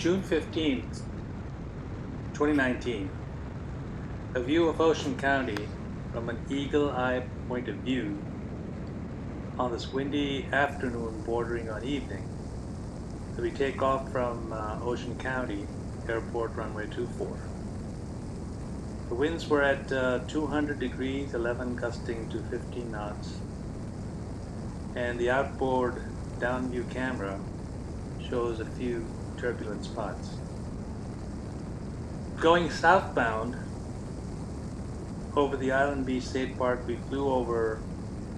June 15th, 2019, a view of Ocean County from an eagle-eye point of view on this windy afternoon bordering on evening as we take off from Ocean County Airport runway 24. The winds were at 200 degrees, 11 gusting to 15 knots, and the outboard down view camera shows a few turbulent spots. Going southbound over the Island Beach State Park, we flew over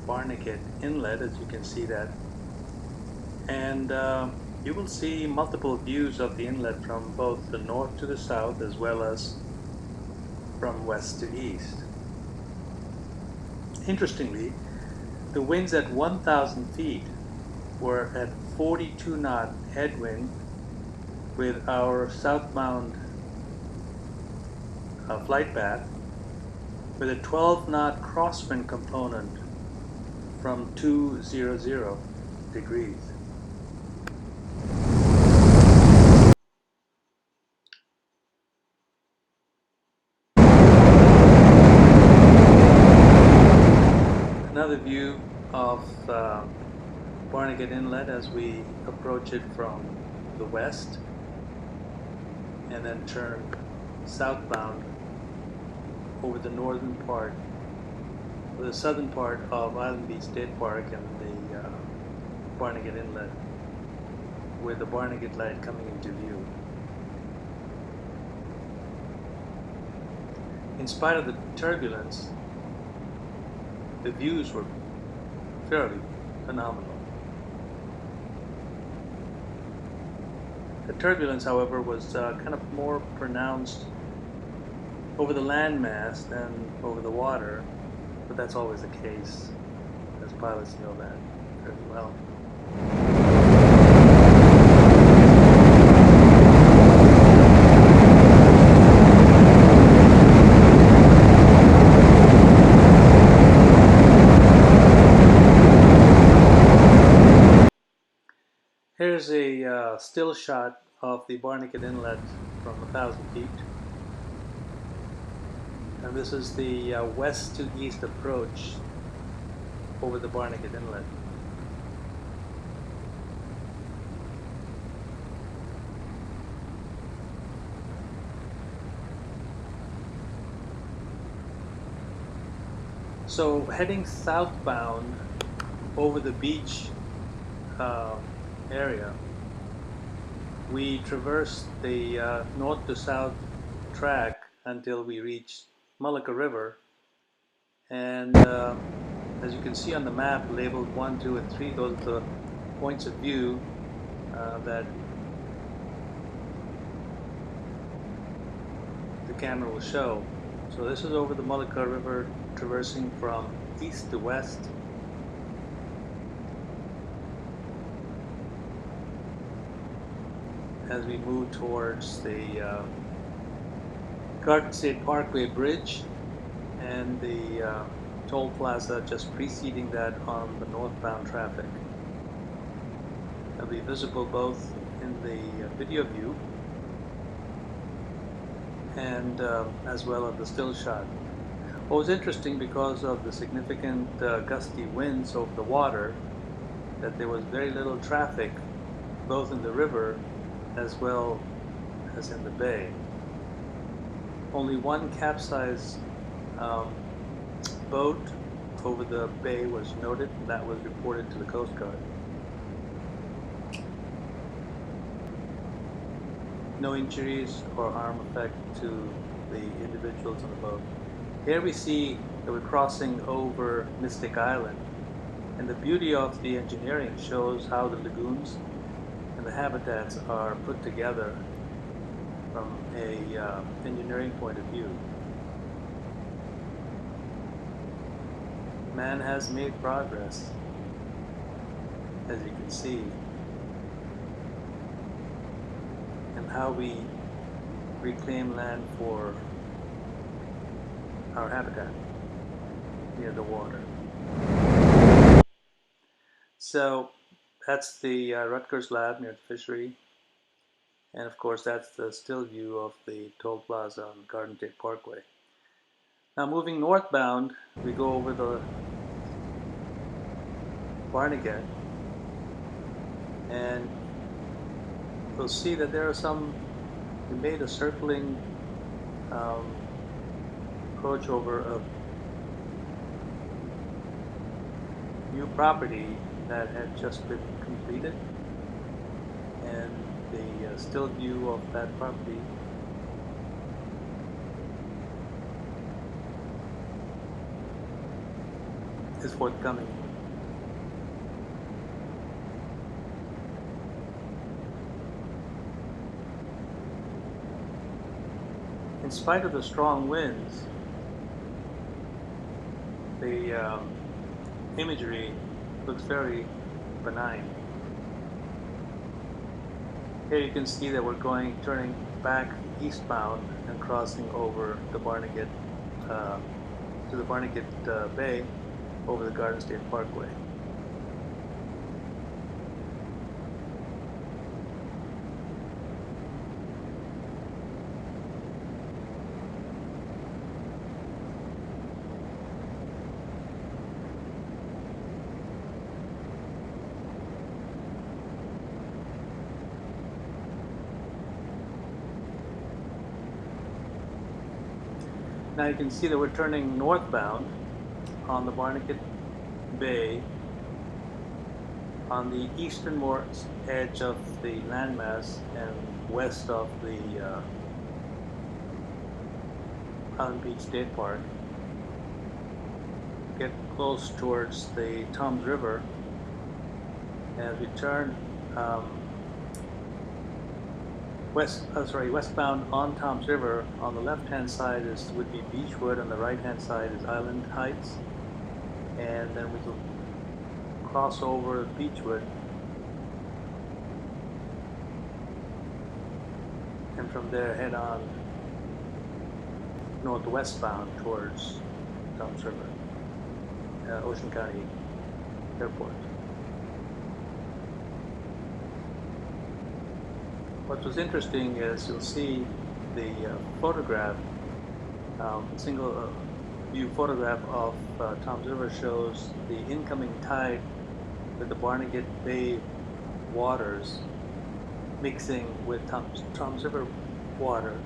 Barnegat Inlet, as you can see that, and you will see multiple views of the inlet from both the north to the south as well as from west to east. Interestingly, the winds at 1,000 feet were at 42 knot headwind with our southbound flight path with a 12 knot crosswind component from 200 degrees. Another view of Barnegat Inlet as we approach it from the west and then turn southbound over the northern part, or the southern part of Island Beach State Park and the Barnegat Inlet, with the Barnegat Light coming into view. In spite of the turbulence, the views were fairly phenomenal. The turbulence, however, was kind of more pronounced over the landmass than over the water, but that's always the case, as pilots know that very well. Here's a still shot of the Barnegat Inlet from 1,000 feet. And this is the west to east approach over the Barnegat Inlet. So heading southbound over the beach area, we traversed the north to south track until we reached Mullica River, and as you can see on the map labeled 1, 2, and 3, those are the points of view that the camera will show. So this is over the Mullica River, traversing from east to west. As we move towards the Garden State Parkway Bridge and the toll plaza just preceding that on the northbound traffic. They'll be visible both in the video view and as well as the still shot. What was interesting, because of the significant gusty winds over the water, that there was very little traffic both in the river as well as in the bay. Only one capsized boat over the bay was noted, and that was reported to the Coast Guard. No injuries or harm effect to the individuals on the boat. Here we see that we're crossing over Mystic Island, and the beauty of the engineering shows how the lagoons and the habitats are put together from a engineering point of view. Man has made progress, as you can see, in how we reclaim land for our habitat near the water. So that's the Rutgers lab near the fishery. And of course, that's the still view of the toll plaza on Garden State Parkway. Now moving northbound, we go over the Barnegat, and you'll see that there are we made a circling approach over a new property that had just been completed, and the still view of that property is forthcoming. In spite of the strong winds, the imagery looks very benign. Here you can see that we're turning back eastbound and crossing over the Barnegat to the Barnegat Bay over the Garden State Parkway. Now you can see that we're turning northbound on the Barnegat Bay on the easternmost edge of the landmass and west of the Island Beach State Park. Get close towards the Toms River, and as we turn westbound on Toms River, on the left-hand side would be Beechwood, on the right-hand side is Island Heights, and then we will cross over Beechwood, and from there head on northwestbound towards Toms River, Ocean County Airport. What was interesting is you'll see the photograph, single view photograph of Toms River shows the incoming tide with the Barnegat Bay waters mixing with Toms River water,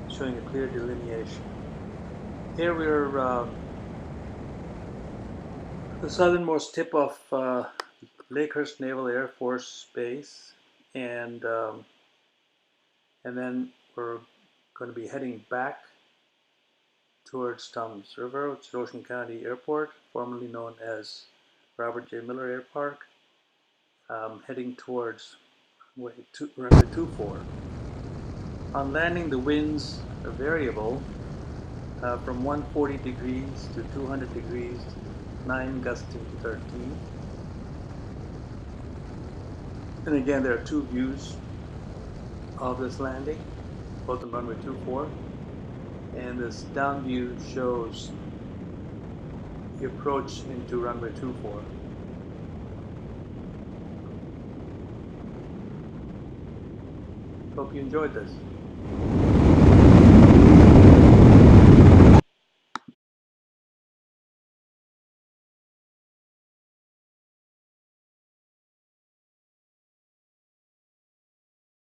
showing a clear delineation. Here we're the southernmost tip of Lakehurst Naval Air Force Base, and then we're going to be heading back towards Toms River, which is Ocean County Airport, formerly known as Robert J. Miller Air Park, heading towards runway 24. On landing, the winds are variable from 140 degrees to 200 degrees, 9 gusting to 13. And again, there are two views of this landing, both on runway 24, and this down view shows the approach into runway 24. Hope you enjoyed this.